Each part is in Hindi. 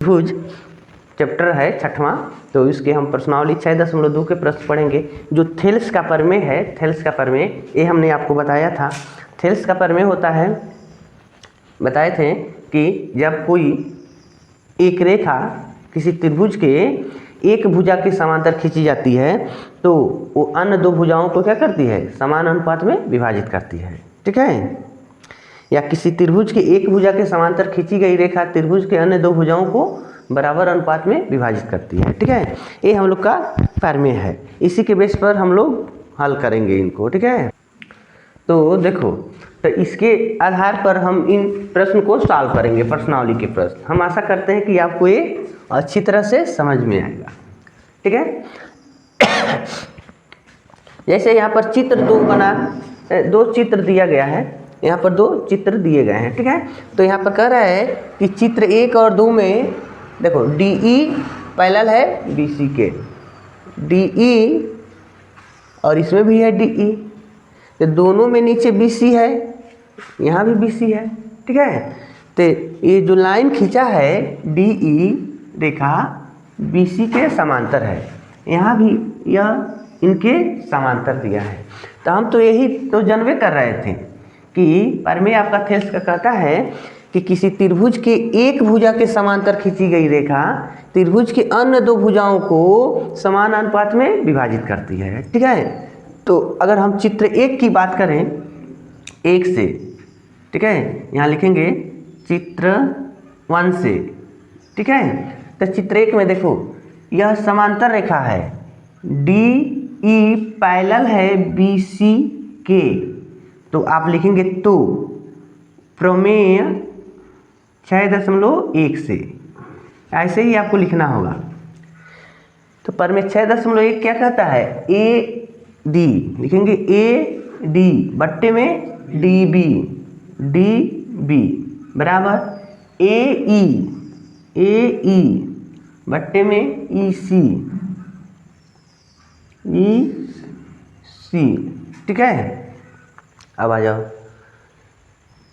त्रिभुज चैप्टर है 6वां, तो इसके हम प्रश्नावली 6.2 के प्रश्न पढ़ेंगे। जो थेल्स का प्रमेय है, थेल्स का प्रमेय ये हमने आपको बताया था। थेल्स का प्रमेय होता है, बताए थे कि जब कोई एक रेखा किसी त्रिभुज के एक भुजा के समांतर खींची जाती है तो वो अन्य दो भुजाओं को क्या करती है, समान अनुपात में विभाजित करती है। ठीक है, या किसी त्रिभुज के एक भुजा के समांतर खींची गई रेखा त्रिभुज के अन्य दो भुजाओं को बराबर अनुपात में विभाजित करती है। ठीक है, ये हम लोग का प्रमेय है, इसी के बेस पर हम लोग हल करेंगे इनको। ठीक है, तो देखो, तो इसके आधार पर हम इन प्रश्न को सॉल्व करेंगे, प्रश्नावली के प्रश्न। हम आशा करते हैं कि आपको ये अच्छी तरह से समझ में आएगा। ठीक है, जैसे यहाँ पर चित्र दो चित्र दिया गया है, यहाँ पर दो चित्र दिए गए हैं। ठीक है, तो यहाँ पर कह रहा है कि चित्र 1 और 2 में देखो DE पैरेलल है BC के, DE और इसमें भी है DE, तो दोनों में नीचे BC है, यहाँ भी BC है। ठीक है, तो ये जो लाइन खींचा है DE रेखा BC के समांतर है, यहाँ भी यह इनके समांतर दिया है। तो हम तो यही तो जानबे कर रहे थे कि प्रमेय आपका थेल्स का कहता है कि किसी त्रिभुज के एक भुजा के समांतर खींची गई रेखा त्रिभुज के अन्य दो भुजाओं को समान अनुपात में विभाजित करती है। ठीक है, तो अगर हम चित्र 1 की बात करें 1 से, ठीक है, यहाँ लिखेंगे चित्र 1 से। ठीक है, तो चित्र 1 में देखो यह समांतर रेखा है, DE पैरेलल है BC के, तो आप लिखेंगे तो प्रमेय 6.1 से, ऐसे ही आपको लिखना होगा। तो प्रमेय 6.1 क्या कहता है, AD लिखेंगे, AD बट्टे में DB बराबर AE बट्टे में EC। ठीक है, अब आ जाओ,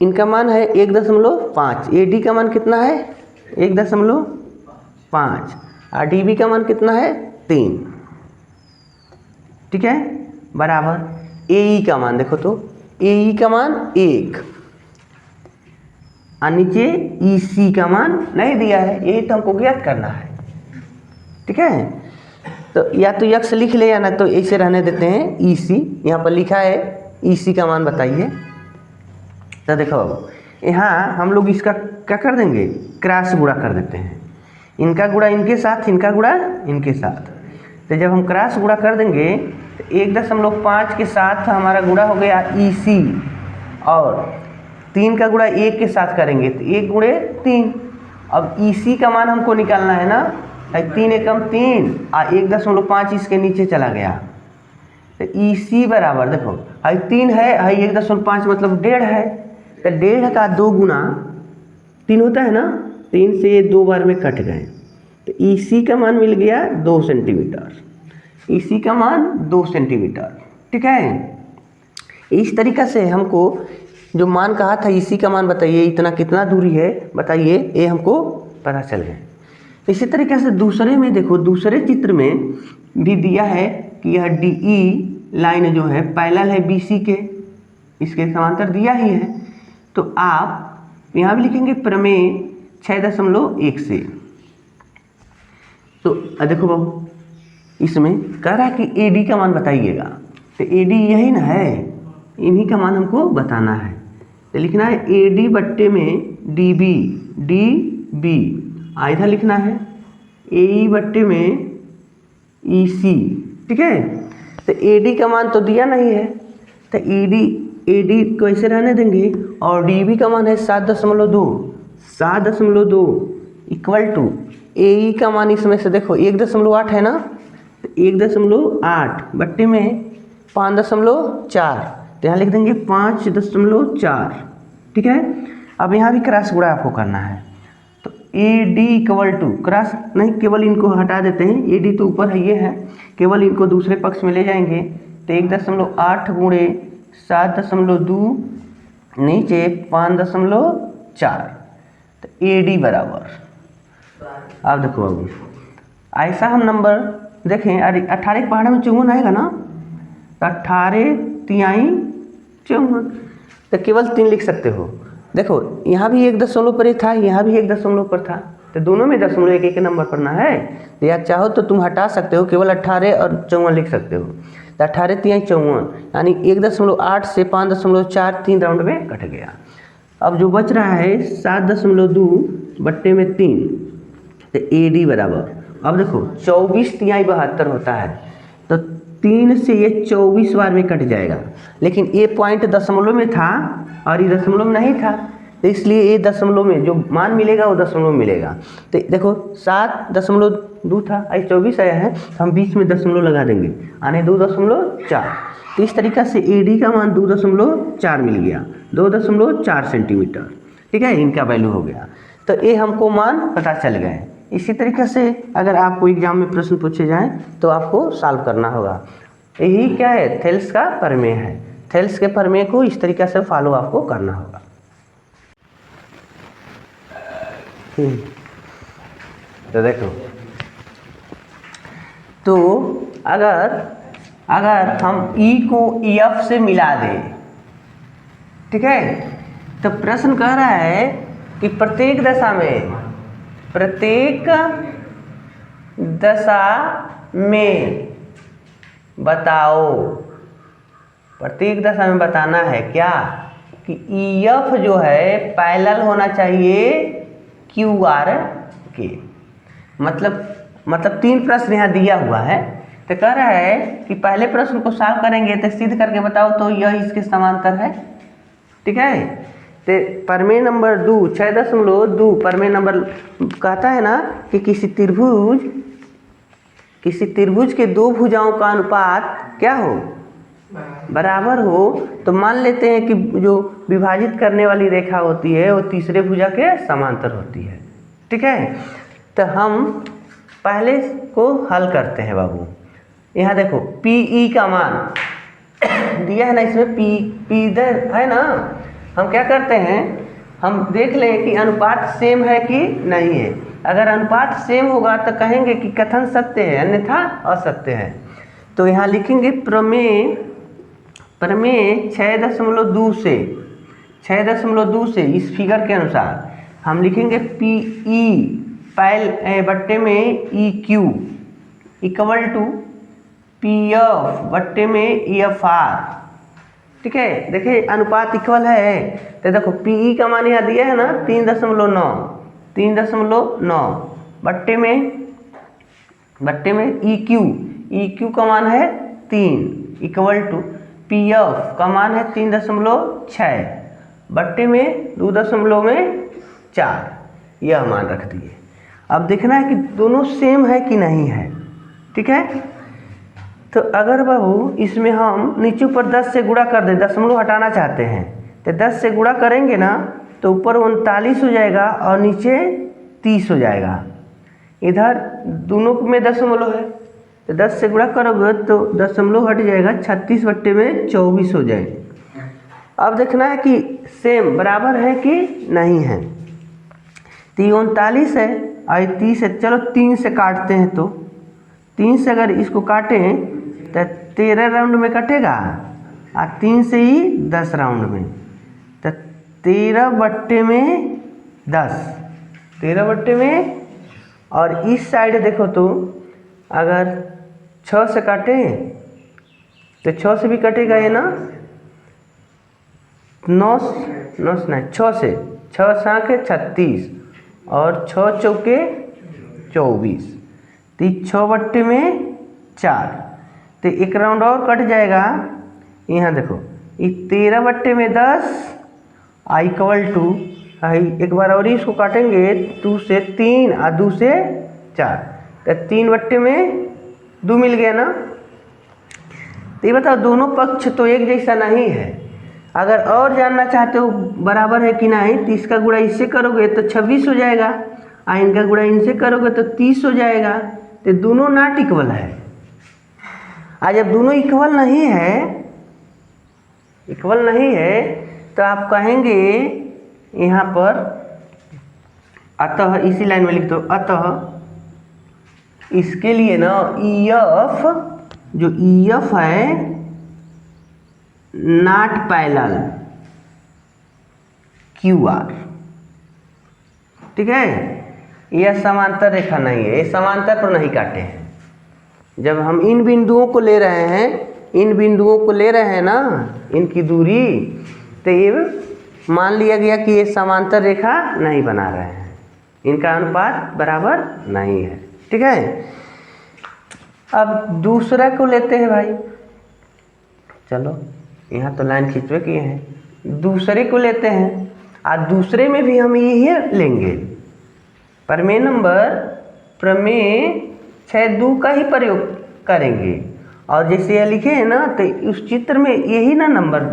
इनका मान है 1.5, AD का मान कितना है 1.5 और DB का मान कितना है 3। ठीक है, बराबर AE का मान देखो, तो AE का मान 1 और नीचे EC का मान नहीं दिया है, यही तो हमको ज्ञात करना है। ठीक है, तो या तो यक्स लिख ले या ना तो ऐसे रहने देते हैं EC, यहाँ पर लिखा है EC का मान बताइए। तो देखो यहाँ हम लोग इसका क्या कर देंगे, क्रॉस गुणा कर देते हैं, इनका गुणा इनके साथ, इनका गुणा इनके साथ। तो जब हम क्रॉस गुणा कर देंगे तो 1.5 के साथ हमारा गुणा हो गया EC, और 3 का गुणा 1 के साथ करेंगे तो 1 गुणे 3। अब EC का मान हमको निकालना है ना, 3 एकम 3 और 1.5 इसके नीचे चला गया, तो EC बराबर देखो 3 है, 1.5 मतलब 1.5 है, तो 1.5 का 2 गुना 3 होता है ना, 3 से ये 2 बार में कट गए, तो EC का मान मिल गया 2 सेंटीमीटर, EC का मान 2 सेंटीमीटर। ठीक है, इस तरीक़ा से हमको जो मान कहा था EC का मान बताइए इतना कितना दूरी है बताइए, ये हमको पता चल गया। इसी तरीके से दूसरे में देखो, दूसरे चित्र में भी दिया है कि यह DE लाइन जो है पैरेलल है BC के, इसके समांतर दिया ही है, तो आप यहाँ भी लिखेंगे प्रमेय 6.1 से। तो देखो बाबू, इसमें कह रहा है कि AD का मान बताइएगा, तो AD यही ना है, इन्हीं का मान हमको बताना है, तो लिखना है AD बट्टे में DB इधर लिखना है AE बट्टे में EC। ठीक है, तो AD का मान तो दिया नहीं है, तो AD को ऐसे रहने देंगे, और DB का मान है 7.2 इक्वल टू AE का मान इसमें से देखो 1.8 है ना, तो 1.8 बट्टे में 5.4, तो यहाँ लिख देंगे 5.4। ठीक है, अब यहाँ भी क्रॉस गुणा आपको करना है, तो AD इक्वल टू क्रॉस नहीं, केवल इनको हटा देते हैं, AD तो ऊपर है, ये है, केवल इनको दूसरे पक्ष में ले जाएंगे, तो 1.8 गुणे 7.2 नीचे 5.4, तो AD बराबर अब देखो बाबू, ऐसा हम नंबर देखें, अरे 18 के पहाड़े में 54 आएगा ना, तो 18 तिहाई 54, तो केवल 3 लिख सकते हो। देखो यहाँ भी 1 दशमलव पर था, यहाँ भी 1 दशमलव पर था, तो दोनों में दशमलव एक नंबर पढ़ना है। तो या चाहो तो तुम हटा सकते हो, केवल 18 और 54 लिख सकते हो। तो 18 तिहाई 54 यानी 1.8 से 5.43 राउंड में कट गया। अब जो बच रहा है 7.2 बट्टे में 3, तो AD बराबर, अब देखो 24 तिहाई 72 होता है, तो 3 से ये 24 बार में कट जाएगा, लेकिन ये पॉइंट दशमलव में था और ये दशमलव में नहीं था, तो इसलिए ये दशमलव में जो मान मिलेगा वो दशमलव में मिलेगा। तो देखो 7.2 था, आई 24 आया है, हम बीच में दशमलव लगा देंगे, आने 2.4। तो इस तरीक़ा से AD का मान 2.4 मिल गया, 2.4 सेंटीमीटर। ठीक है, इनका वैल्यू हो गया। तो ये हमको मान पता चल गए। इसी तरीके से अगर आपको एग्जाम में प्रश्न पूछे जाएं तो आपको सॉल्व करना होगा। यही क्या है, थेल्स का प्रमेय है। थेल्स के प्रमेय को इस तरीके से फॉलो आपको करना होगा। तो देखो, तो अगर हम E को EF से मिला दें, ठीक है, तो प्रश्न कह रहा है कि प्रत्येक दशा में बताओ, प्रत्येक दशा में बताना है क्या कि EF जो है पैरेलल होना चाहिए QR के। मतलब 3 प्रश्न यहाँ दिया हुआ है, तो कह रहा है कि पहले प्रश्न को सॉल्व करेंगे तो सिद्ध करके बताओ तो यह इसके समांतर है। ठीक है, तो प्रमेय नंबर 2 6.2 प्रमेय नंबर कहता है ना कि किसी त्रिभुज के 2 भुजाओं का अनुपात क्या हो, बराबर हो, तो मान लेते हैं कि जो विभाजित करने वाली रेखा होती है वो तीसरे भुजा के समांतर होती है। ठीक है, तो हम पहले को हल करते हैं बाबू। यहाँ देखो PE का मान दिया है ना, इसमें P इधर है ना, हम क्या करते हैं, हम देख लें कि अनुपात सेम है कि नहीं है। अगर अनुपात सेम होगा तो कहेंगे कि कथन सत्य है, अन्यथा असत्य है। तो यहाँ लिखेंगे प्रमेय 6.2 से इस फिगर के अनुसार हम लिखेंगे PE बट्टे में EQ इक्वल टू PF बट्टे में EFR। ठीक है, देखिए अनुपात इक्वल है, तो देखो PE का मान यहाँ दिया है ना 3.9 बट्टे में EQ का मान है 3 इक्वल टू PF का मान है 3.6 बट्टे में 2.4, यह मान रख दिए। अब देखना है कि दोनों सेम है कि नहीं है। ठीक है, तो अगर बाबू इसमें हम नीचे ऊपर 10 से गुणा कर दें, दशमलव हटाना चाहते हैं, तो 10 से गुणा करेंगे ना तो ऊपर 39 हो जाएगा और नीचे 30 हो जाएगा। इधर दोनों में दशमलव है, तो 10 से गुणा करोगे तो दशमलव हट जाएगा, 36 बट्टे में 24 हो जाएगा। अब देखना है कि सेम बराबर है कि नहीं है। तो 39 है और 30 है, चलो 3 से काटते हैं, तो 3 से अगर इसको काटें तो 13 राउंड में कटेगा और 3 से ही 10 राउंड में, तो 13 बट्टे में 10, और इस साइड देखो तो अगर 6 से काटें तो 6 से भी कटेगा ये ना, 6 से 6 साँके 36 और 6 चौके 24, तो 6 बट्टे में 4, तो 1 राउंड और कट जाएगा। यहाँ देखो ये 13 बट्टे में 10 इक्वल टू, एक बार और इसको काटेंगे 2 से 3 और 2 से 4, तो 3 बट्टे में 2 मिल गया ना। तो ये बताओ दोनों पक्ष तो एक जैसा नहीं है। अगर और जानना चाहते हो बराबर है कि नहीं, तो इसका गुणा इससे करोगे तो 26 हो जाएगा और इनका गुणा इनसे करोगे तो 30 हो जाएगा। तो दोनों नॉट इक्वल है। आज जब दोनों इक्वल नहीं है तो आप कहेंगे यहाँ पर अतः इसी लाइन में लिख दो, अतः इसके लिए ना EF, जो EF है नॉट पैरेलल QR, ठीक है। यह समांतर रेखा नहीं है, ये समांतर पर नहीं काटे हैं। जब हम इन बिंदुओं को ले रहे हैं, इन बिंदुओं को ले रहे हैं ना, इनकी दूरी, तो ये मान लिया गया कि ये समांतर रेखा नहीं बना रहे हैं, इनका अनुपात बराबर नहीं है, ठीक है। अब दूसरा को लेते हैं भाई, चलो यहाँ तो लाइन खींचवे किए हैं, दूसरे को लेते हैं। और दूसरे में भी हम यही लेंगे, प्रमेय 6(2) का ही प्रयोग करेंगे। और जैसे यह लिखे हैं ना, तो उस चित्र में यही ना नंबर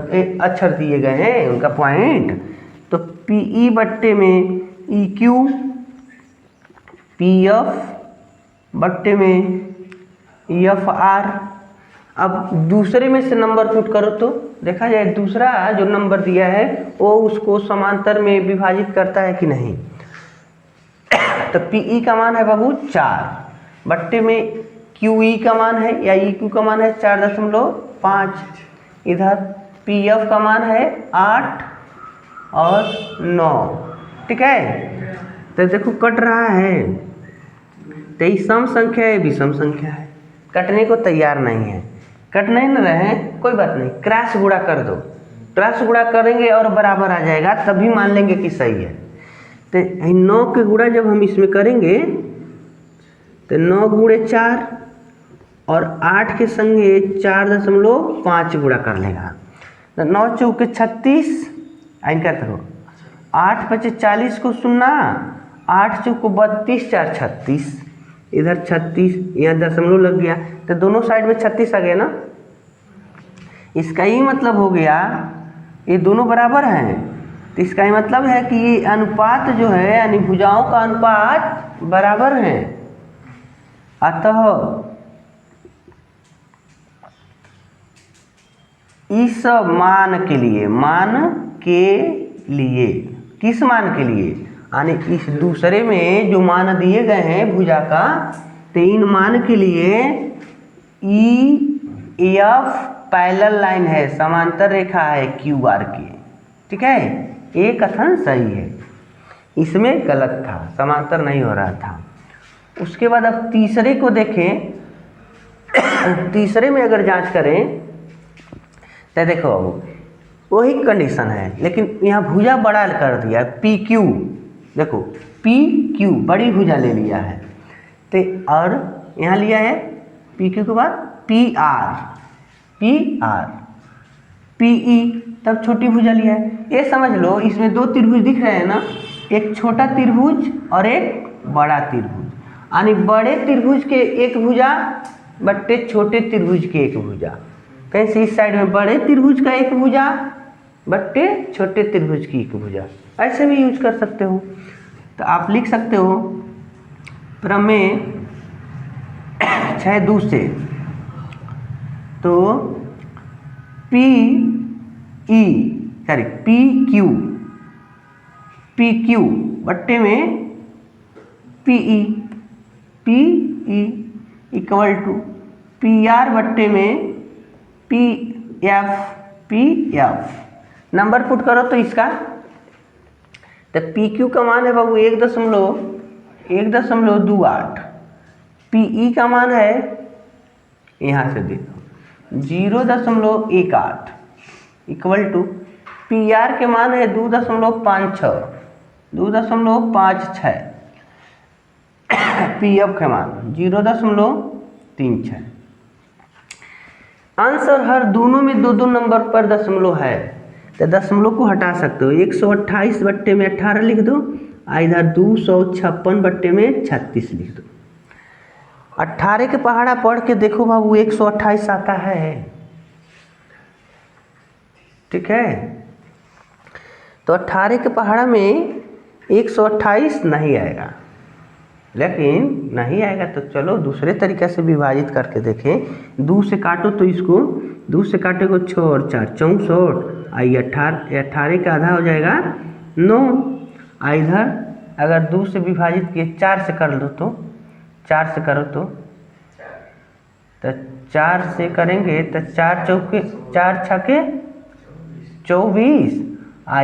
अक्षर दिए गए हैं, उनका पॉइंट। तो PE बट्टे में EQ, PF बट्टे में FR। अब दूसरे में से नंबर पुट करो तो देखा जाए दूसरा जो नंबर दिया है वो उसको समांतर में विभाजित करता है कि नहीं। तो PE का मान है बाबू 4 बट्टे में QE का मान है या EQ का मान है 4.5, इधर PF का मान है 8 और 9, ठीक है। तो देखो कट रहा है, तो ये सम संख्या है, विषम संख्या है, कटने को तैयार नहीं है। कट नहीं न रहे, कोई बात नहीं, क्रॉस गुणा कर दो, क्रॉस गुणा करेंगे और बराबर आ जाएगा, तभी मान लेंगे कि सही है। तो 9 के गुणा जब हम इसमें करेंगे तो 9 गुणे 4 और 8 के संगे 4.5 गुणा कर लेगा, तो 9 चौके 36, आइन क्या करो 8 पचे 40 को सुनना, 8 चौको 32, 4 36, इधर 36, यहाँ दशमलव लग गया, तो दोनों साइड में 36 आ गया ना। इसका ही मतलब हो गया ये दोनों बराबर हैं, तो इसका ही मतलब है कि ये अनुपात जो है यानी भुजाओं का अनुपात बराबर हैं। अतः इस मान के लिए किस मान के लिए, यानी इस दूसरे में जो मान दिए गए हैं भुजा का, तो इन मान के लिए EF पैरेलल लाइन है, समांतर रेखा है QR की, ठीक है। ये कथन सही है, इसमें गलत था, समांतर नहीं हो रहा था। उसके बाद अब तीसरे को देखें, तीसरे में अगर जांच करें तो देखो वही कंडीशन है, लेकिन यहाँ भुजा बड़ा कर दिया PQ, देखो PQ बड़ी भुजा ले लिया है, तो और यहाँ लिया है PQ के बाद PR, PE तब छोटी भुजा लिया है। ये समझ लो इसमें 2 त्रिभुज दिख रहे हैं ना, एक छोटा त्रिभुज और एक बड़ा त्रिभुज, यानी बड़े त्रिभुज के एक भुजा बट्टे छोटे त्रिभुज के एक भुजा। कैसे, इस साइड में बड़े त्रिभुज का एक भुजा बट्टे छोटे त्रिभुज की एक भुजा, ऐसे भी यूज कर सकते हो। तो आप लिख सकते हो प्रमेय 6(2) से, तो PQ बट्टे में PE इक्वल टू PR बट्टे में PF। नंबर पुट करो तो इसका, तो PQ का मान है बाबू 1.28, PE का मान है यहाँ से देखो 0.18 इक्वल टू PR के मान है 2.56, PF के मान 0.36। अंश और हर दोनों में 2 नंबर पर दशमलव है, तो दशमलव को हटा सकते हो। 128 बट्टे में 18 लिख दो, इधर 256 बट्टे में 36 लिख दो। 18 के पहाड़ा पढ़ के देखो बाबू 128 आता है, ठीक है। तो 18 के पहाड़ा में 128 नहीं आएगा, लेकिन नहीं आएगा तो चलो दूसरे तरीके से विभाजित करके देखें। 2 से काटो तो इसको 2 से काटेगो 6 और 4 64, 18 का आधा हो जाएगा 9, इधर अगर 2 से विभाजित किए 4 से कर लो तो 4 से करो तो 4 से करेंगे तो 4 चौके 4 छके 24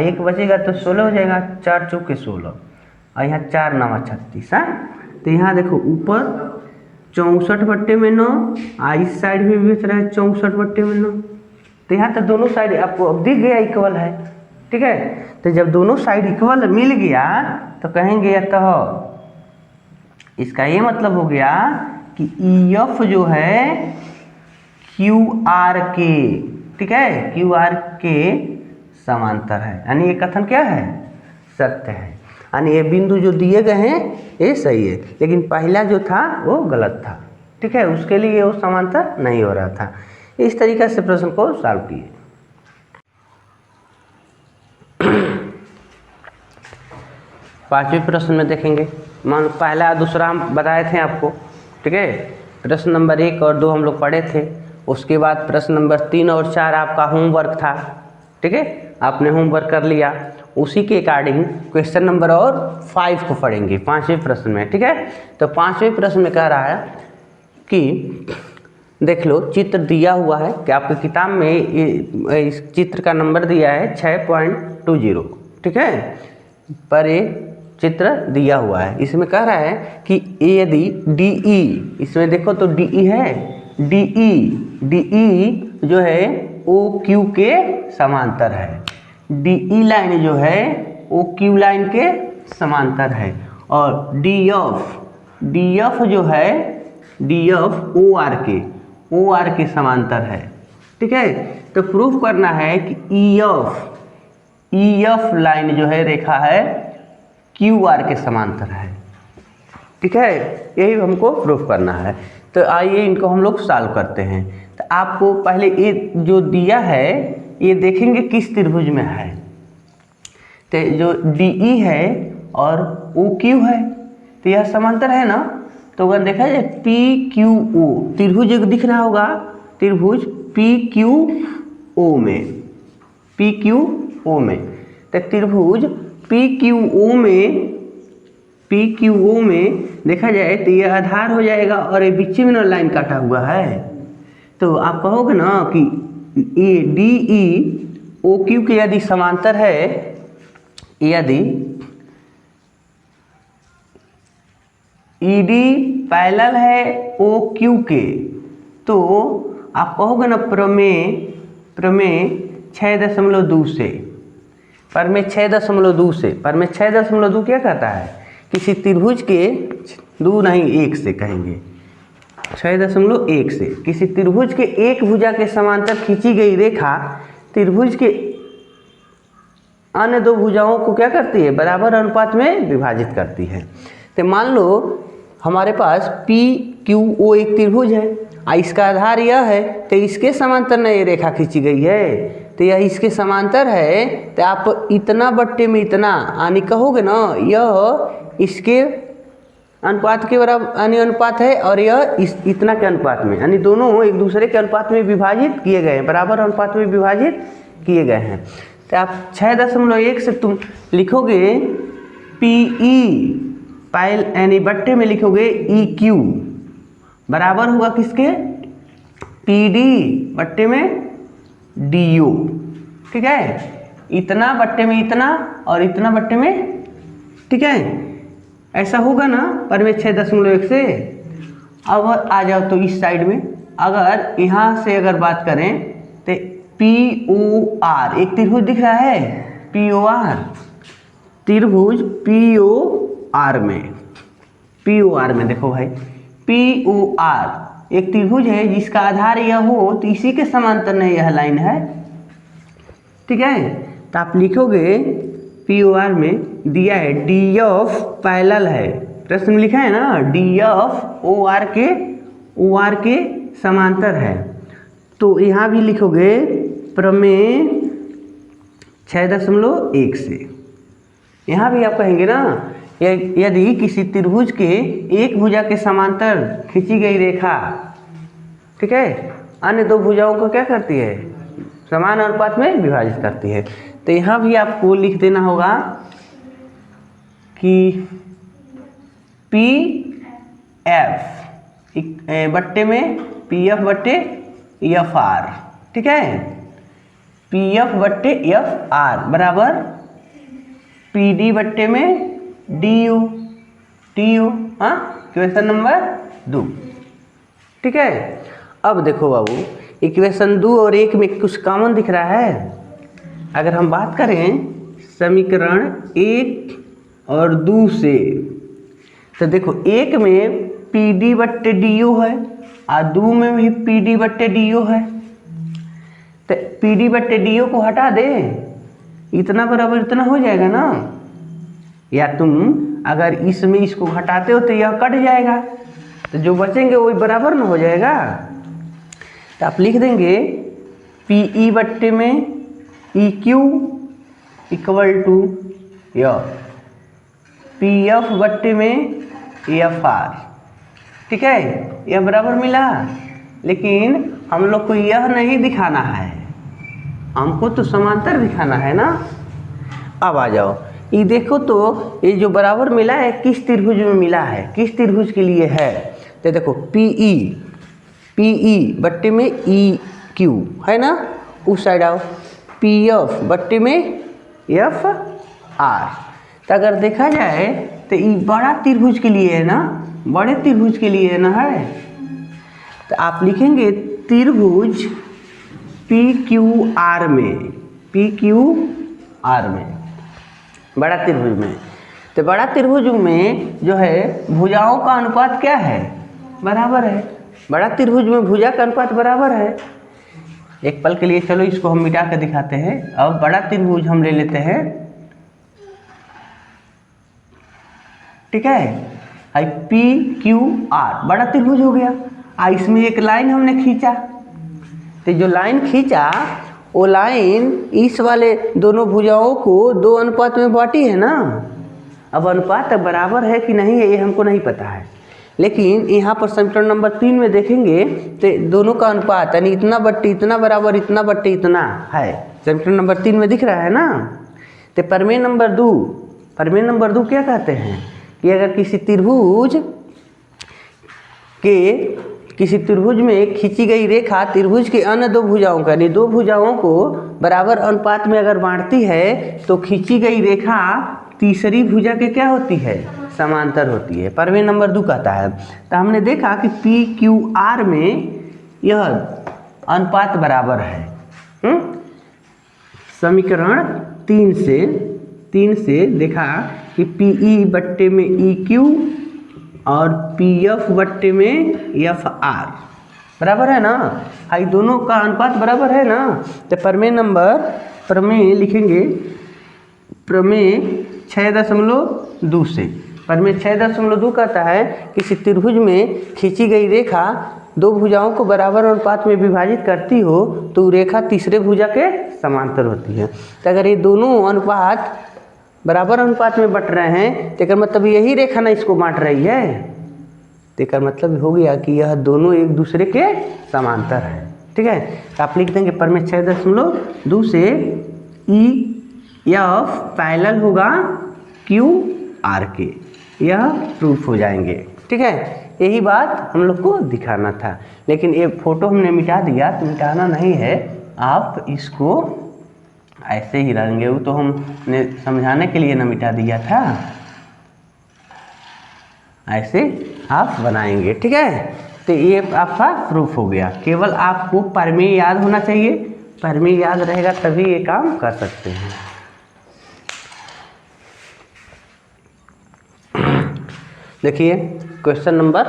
एक बचेगा तो 16 हो जाएगा, 4 चौके 16 और यहाँ 4 9 36 है। तो यहाँ देखो ऊपर 64/9 इस साइड में भी बच रहा है 64/9। तो यहाँ तो दोनों साइड आपको अब दिख गया इक्वल है, ठीक है। तो जब दोनों साइड इक्वल मिल गया तो कहेंगे तो इसका ये मतलब हो गया कि EF जो है QR के, ठीक है, QR के समांतर है। यानी ये कथन क्या है, सत्य है। यानी ये बिंदु जो दिए गए हैं ये सही है, लेकिन पहला जो था वो गलत था, ठीक है, उसके लिए वो समांतर नहीं हो रहा था। इस तरीके से प्रश्न को सॉल्व किए। पांचवें प्रश्न में देखेंगे, मान पहला दूसरा हम बताए थे आपको, ठीक है। प्रश्न नंबर 1 और 2 हम लोग पढ़े थे। उसके बाद प्रश्न नंबर 3 और 4 आपका होमवर्क था, ठीक है, आपने होमवर्क कर लिया। उसी के अकॉर्डिंग क्वेश्चन नंबर और 5 को पढ़ेंगे 5वें प्रश्न में, ठीक है। तो 5वें प्रश्न में कह रहा है कि देख लो चित्र दिया हुआ है कि आपकी किताब में इस चित्र का नंबर दिया है 6.20, ठीक है, पर ये चित्र दिया हुआ है। इसमें कह रहा है कि यदि DE, इसमें देखो तो DE है, DE जो है OQ के समांतर है। DE लाइन जो है OQ लाइन के समांतर है। और DF जो है DF OR के समांतर है, ठीक है। तो प्रूफ करना है कि EF लाइन जो है रेखा है QR के समांतर है, ठीक है, यही हमको प्रूफ करना है। तो आइए इनको हम लोग सॉल्व करते हैं। तो आपको पहले ये जो दिया है ये देखेंगे किस त्रिभुज में है। तो जो DE है और OQ है तो यह समांतर है ना। तो अगर देखा जाए PQO त्रिभुज एक दिख रहा होगा, त्रिभुज PQO में तो त्रिभुज PQO में देखा जाए तो ये आधार हो जाएगा और ये बीच में ना लाइन काटा हुआ है। तो आप कहोगे ना कि ये DE OQ के यदि समांतर है, यदि ED पैरेलल है OQ के, तो आप कहोगे ना प्रमेय 6.2 से, प्रमेय 6.2 से, प्रमेय 6.2 क्या कहता है, किसी त्रिभुज के 2 नहीं 1 से कहेंगे, 6.1 से किसी त्रिभुज के एक भुजा के समांतर खींची गई रेखा त्रिभुज के अन्य 2 भुजाओं को क्या करती है, बराबर अनुपात में विभाजित करती है। तो मान लो हमारे पास PQO एक त्रिभुज है, इसका आधार यह है, तो इसके समांतर न ये रेखा खींची गई है, तो यह इसके समांतर है। तो आप इतना बट्टे में इतना यानी कहोगे ना, यह इसके अनुपात के बराबर यानी अनुपात है और यह इतना के अनुपात में, यानी दोनों एक दूसरे के अनुपात में विभाजित किए गए हैं, बराबर अनुपात में विभाजित किए गए हैं। तो आप 6.1 से तुम लिखोगे PE यानी बट्टे में लिखोगे EQ बराबर होगा किसके, PD बट्टे में DO, ठीक है, इतना बट्टे में इतना और इतना बट्टे में, ठीक है, ऐसा होगा ना प्रमेय 6.1 से। अब आ जाओ तो इस साइड में, अगर यहाँ से अगर बात करें तो POR एक त्रिभुज दिख रहा है, POR त्रिभुज POR में देखो भाई, POR एक त्रिभुज है जिसका आधार यह हो तो इसी के समांतर नहीं यह लाइन है, ठीक है। तो आप लिखोगे POR में दिया है DF पैरेलल है, प्रश्न में लिखा है ना DF OR के समांतर है। तो यहाँ भी लिखोगे प्रमेय 6.1 से। यहाँ भी आप कहेंगे ना यदि किसी त्रिभुज के एक भुजा के समांतर खींची गई रेखा, ठीक है, अन्य 2 भुजाओं को क्या करती है, समान अनुपात में विभाजित करती है। तो यहाँ भी आपको लिख देना होगा कि पी एफ बट्टे में पी एफ बट्टे एफ आर, ठीक है, पी एफ बट्टे एफ आर बराबर पी डी बट्टे में डी यू, टी यू। हाँ, इक्वेशन नंबर 2, ठीक है। अब देखो बाबू, इक्वेशन 2 और 1 में कुछ कॉमन दिख रहा है। अगर हम बात करें समीकरण 1 और 2 से, तो देखो 1 में पी डी बट्टे डी यू है और 2 में भी पी डी बट्टे डी यू है। तो पी डी बट्टे डी यू को हटा दे, इतना बराबर इतना हो जाएगा ना, या तुम अगर इसमें इसको घटाते हो तो यह कट जाएगा, तो जो बचेंगे वही बराबर ना हो जाएगा। तो आप लिख देंगे पी ई बट्टे में E Q equal to F, P F बट्टे में एफ आर, ठीक है, यह बराबर मिला। लेकिन हम लोग को यह नहीं दिखाना है, हमको तो समांतर दिखाना है ना। अब आ जाओ, ये देखो तो ये जो बराबर मिला है किस त्रिभुज में मिला है, किस त्रिभुज के लिए है। तो देखो पी ई बट्टे में ई क्यू है ना, उस साइड आओ, पी एफ बट्टे में एफ आर। तो अगर देखा जाए तो ये बड़ा त्रिभुज के लिए है ना, बड़े त्रिभुज के लिए है ना है। तो आप लिखेंगे त्रिभुज पी क्यू आर में, पी क्यू आर में, बड़ा त्रिभुज में। तो बड़ा त्रिभुज में जो है भुजाओं का अनुपात क्या है, बराबर है। बड़ा त्रिभुज में भुजा का अनुपात बराबर है। एक पल के लिए चलो इसको हम मिटा कर दिखाते हैं। अब बड़ा त्रिभुज हम ले लेते हैं, ठीक है, आई पी क्यू आर बड़ा त्रिभुज हो गया। इसमें एक लाइन हमने खींचा, तो जो लाइन खींचा वो लाइन इस वाले दोनों भुजाओं को 2 अनुपात में बांटी है ना। अब अनुपात बराबर है कि नहीं है ये हमको नहीं पता है, लेकिन यहाँ पर समीकरण नंबर 3 में देखेंगे तो दोनों का अनुपात यानी इतना बट्टे इतना बराबर इतना बट्टे इतना है। समीकरण नंबर 3 में दिख रहा है ना। तो प्रमेय नंबर 2 क्या कहते हैं कि अगर किसी त्रिभुज में खींची गई रेखा त्रिभुज के अन्य 2 भुजाओं का यानी 2 भुजाओं को बराबर अनुपात में अगर बांटती है तो खींची गई रेखा तीसरी भुजा के क्या होती है, समांतर होती है। प्रमेय नंबर 2 कहता है। तो हमने देखा कि पी क्यू आर में यह अनुपात बराबर है। समीकरण 3 से देखा कि पी ई बट्टे में ई क्यू और पी एफ बट्टे में एफ आर बराबर है ना। आई दोनों का अनुपात बराबर है ना। तो प्रमेय लिखेंगे प्रमेय 6.2 से। प्रमेय 6.2 कहता है किसी त्रिभुज में खींची गई रेखा 2 भुजाओं को बराबर अनुपात में विभाजित करती हो तो रेखा तीसरे भुजा के समांतर होती है। तो अगर ये दोनों अनुपात बराबर अनुपात में बट रहे हैं तो मतलब यही रेखा ना इसको बांट रही है। तो मतलब हो गया कि यह दोनों एक दूसरे के समांतर है, ठीक है। तो आप लिख देंगे प्रमेय 6.2 से ई एफ पैरेलल होगा क्यू आर के, यह प्रूफ हो जाएंगे, ठीक है। यही बात हम लोग को दिखाना था, लेकिन ये फोटो हमने मिटा दिया, तो मिटाना नहीं है, आप इसको ऐसे ही रहेंगे। वो तो हमने समझाने के लिए ना मिटा दिया था, ऐसे आप बनाएंगे, ठीक है। तो ये आपका प्रूफ हो गया। केवल आपको प्रमेय याद होना चाहिए, प्रमेय याद रहेगा तभी ये काम कर सकते हैं। देखिए क्वेश्चन नंबर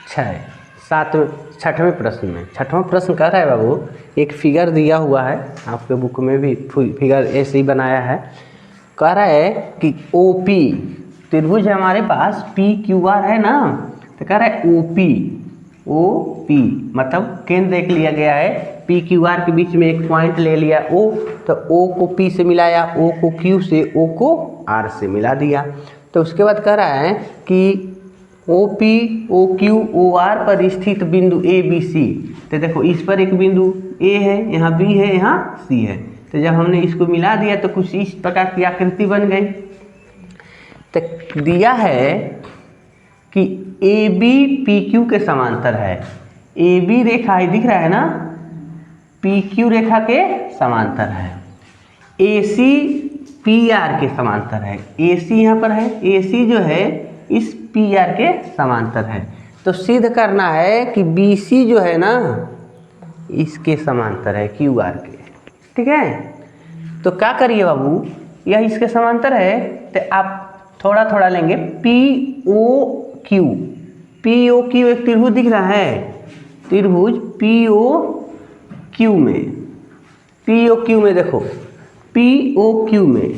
6वें प्रश्न में 6वां प्रश्न कह रहा है बाबू, एक फिगर दिया हुआ है, आपके बुक में भी फिगर ऐसे ही बनाया है। कह रहा है कि ओपी त्रिभुज है हमारे पास, पी क्यू आर है ना। तो कह रहा है ओपी मतलब केंद्र देख लिया गया है, पी क्यू आर के बीच में एक पॉइंट ले लिया ओ, तो ओ को पी से मिलाया, ओ को क्यू से, ओ को आर से मिला दिया। तो उसके बाद कह रहा है कि O P O Q O R पर स्थित बिंदु ए बी सी। तो देखो इस पर एक बिंदु ए है, यहाँ बी है, यहाँ सी है। तो जब हमने इसको मिला दिया तो कुछ इस प्रकार की आकृति बन गई। तो दिया है कि ए बी पी क्यू के समांतर है। ए बी रेखा है, दिख रहा है ना, पी क्यू रेखा के समांतर है। ए सी पी आर के समांतर है। ए सी यहाँ पर है, ए सी जो है इस पी आर के समांतर है। तो सिद्ध करना है कि बी सी जो है ना इसके समांतर है, क्यू आर के। ठीक है, तो क्या करिए बाबू, यह इसके समांतर है तो आप थोड़ा थोड़ा लेंगे। P O Q, P O Q एक त्रिभुज दिख रहा है, त्रिभुज पी ओ क्यू में, पी ओ क्यू में देखो, पी ओ क्यू में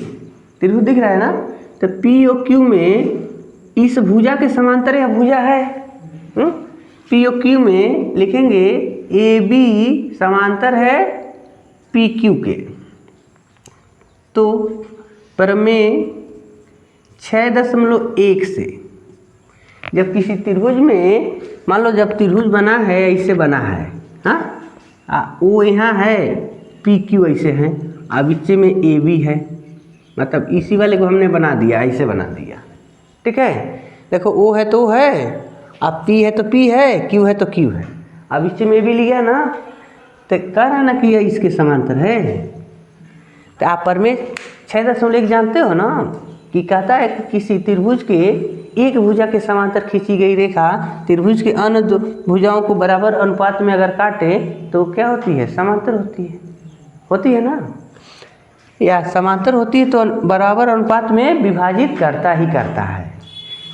त्रिभुज दिख रहा है ना, तो पी ओ क्यू में इस भुजा के समांतर यह भुजा है। पी ओ क्यू में लिखेंगे ए बी समांतर है पी क्यू के। तो प्रमेय 6.1 से जब किसी त्रिभुज में, मान लो जब त्रिभुज बना है ऐसे बना है, हाँ, ओ यहाँ है, पी क्यू ऐसे है, अब बीच में ए बी है, मतलब इसी वाले को हमने बना दिया, ऐसे बना दिया। ठीक है, देखो ओ है तो ओ है, अब पी है तो पी है, क्यू है तो क्यू है, अब बीच में ए बी लिया ना, तो कह रहा ना कि यह इसके समांतर है। तो आप प्रमेय 6.1 जानते हो ना, कि कहता है कि किसी त्रिभुज के एक भुजा के समांतर खींची गई रेखा त्रिभुज के अन्य दो भुजाओं को बराबर अनुपात में अगर काटे तो क्या होती है, समांतर होती है ना, या समांतर होती है तो बराबर अनुपात में विभाजित करता ही करता है।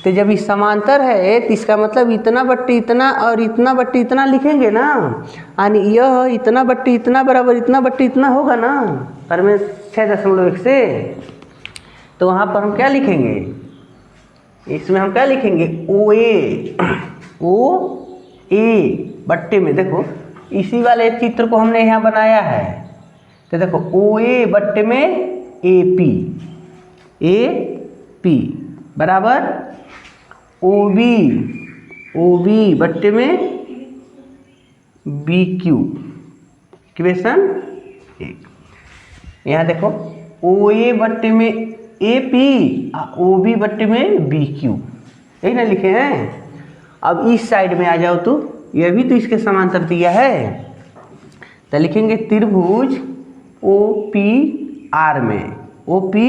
तो जब इस समांतर है तो इसका मतलब इतना बट्टी इतना और इतना बट्टी इतना लिखेंगे ना, यानी यह इतना बट्टी इतना बराबर इतना बट्टी इतना होगा ना, प्रमेय 6.1 से। तो वहाँ पर हम क्या लिखेंगे, इसमें हम क्या लिखेंगे, ओ ए बट्टे में, देखो इसी वाले चित्र को हमने यहाँ बनाया है, तो देखो ओ ए बट्टे में ए पी बराबर ओ बी बट्टे में बी क्यू, इक्वेशन 1। यहाँ देखो ओ ए बट्टे में ए पी, ओ बी बट्टे में बी क्यू, यही ना लिखे हैं। अब इस साइड में आ जाओ तो यह भी तो इसके समांतर दिया है, तो लिखेंगे त्रिभुज ओ पी आर में, ओ पी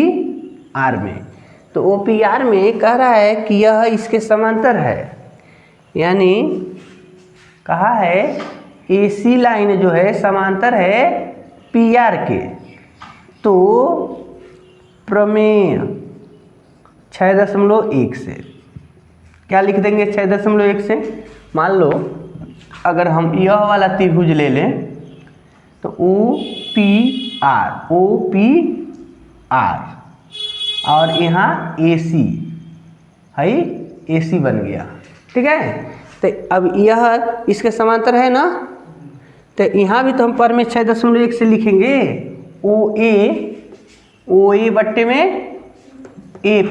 आर में। तो ओ पी आर में कह रहा है कि यह इसके समांतर है, यानी कहा है ए सी लाइन जो है समांतर है पी आर के। तो प्रमेय 6.1 से क्या लिख देंगे, 6.1 से मान लो अगर हम यह वाला त्रिभुज ले लें तो ओ पी आर और यहाँ ए सी है, ए सी बन गया। ठीक है, तो अब यह इसके समांतर है ना, तो यहाँ भी तो हम प्रमेय 6.1 से लिखेंगे ओ ए बट्टे में ए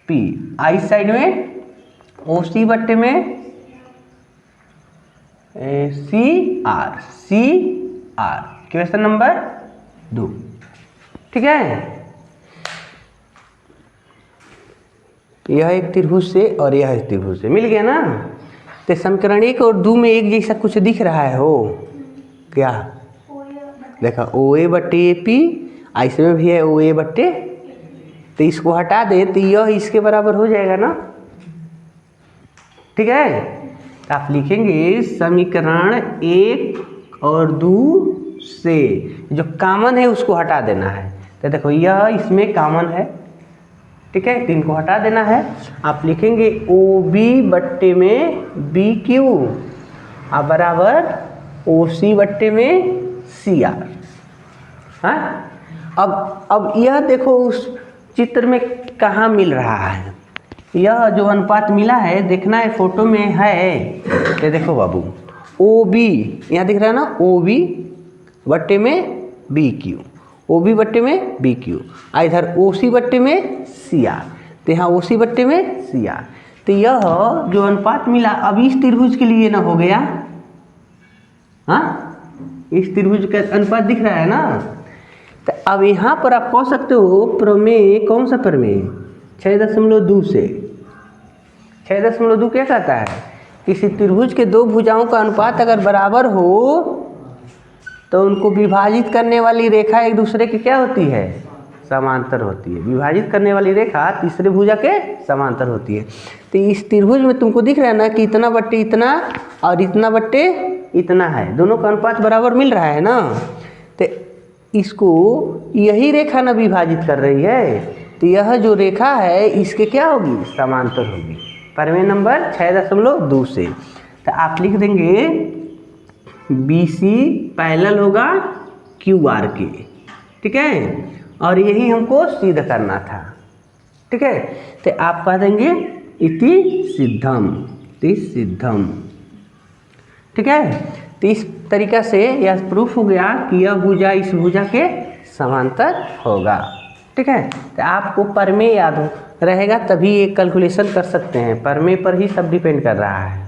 पी, आई साइड में ओ सी बट्टे में सी आर, क्वेश्चन नंबर 2। ठीक है, यह एक त्रिभुज से और यह एक त्रिभुज से मिल गया ना, तो समीकरण 1 और 2 में एक जैसा कुछ दिख रहा है, हो क्या, देखा ओ ए बट्टे ए पी, ऐसे में भी है ओ ए बट्टे, तो इसको हटा दे तो यह इसके बराबर हो जाएगा ना। ठीक है, तो आप लिखेंगे समीकरण 1 और 2 से जो कॉमन है उसको हटा देना है। तो देखो यह इसमें कॉमन है, ठीक है, तो इनको हटा देना है। आप लिखेंगे ओ बी बट्टे में बी क्यू और बराबर ओ सी बट्टे में सी आर। हाँ, अब यह देखो उस चित्र में कहाँ मिल रहा है, यह जो अनुपात मिला है देखना है, फोटो में है। ये देखो बाबू ओ बी यहाँ दिख रहा है ना, ओ बी बट्टे में बी क्यू, ओ बी बट्टे में बी क्यू, इधर ओ सी बट्टे में सी आर, तो यहाँ ओ सी बट्टे में सी आर। तो यह जो अनुपात मिला अब इस त्रिभुज के लिए ना हो गया, हाँ इस त्रिभुज का अनुपात दिख रहा है ना। तो अब यहाँ पर आप कह सकते हो प्रमेय, कौन सा प्रमेय, 6.2 से 6.2 क्या कहता है, किसी त्रिभुज के दो भुजाओं का अनुपात अगर बराबर हो तो उनको विभाजित करने वाली रेखा एक दूसरे की क्या होती है, समांतर होती है। विभाजित करने वाली रेखा तीसरे भुजा के समांतर होती है। तो इस त्रिभुज में तुमको दिख रहा है ना कि इतना बट्टे इतना और इतना बट्टे इतना है, दोनों का अनुपात बराबर मिल रहा है ना। तो इसको यही रेखा ना विभाजित कर रही है, तो यह जो रेखा है इसके क्या होगी, समांतर होगी, प्रमेय नंबर 6.2 से। तो आप लिख देंगे BC पैरेलल होगा QR के, ठीक है, और यही हमको सिद्ध करना था, ठीक है। तो आप कह देंगे इति सिद्धम, इति सिद्धम, ठीक है। तो इस तरीका से यह प्रूफ हो गया कि यह भुजा इस भुजा के समांतर होगा, ठीक है। तो आपको प्रमेय याद रहेगा तभी एक कैलकुलेशन कर सकते हैं, प्रमेय पर ही सब डिपेंड कर रहा है।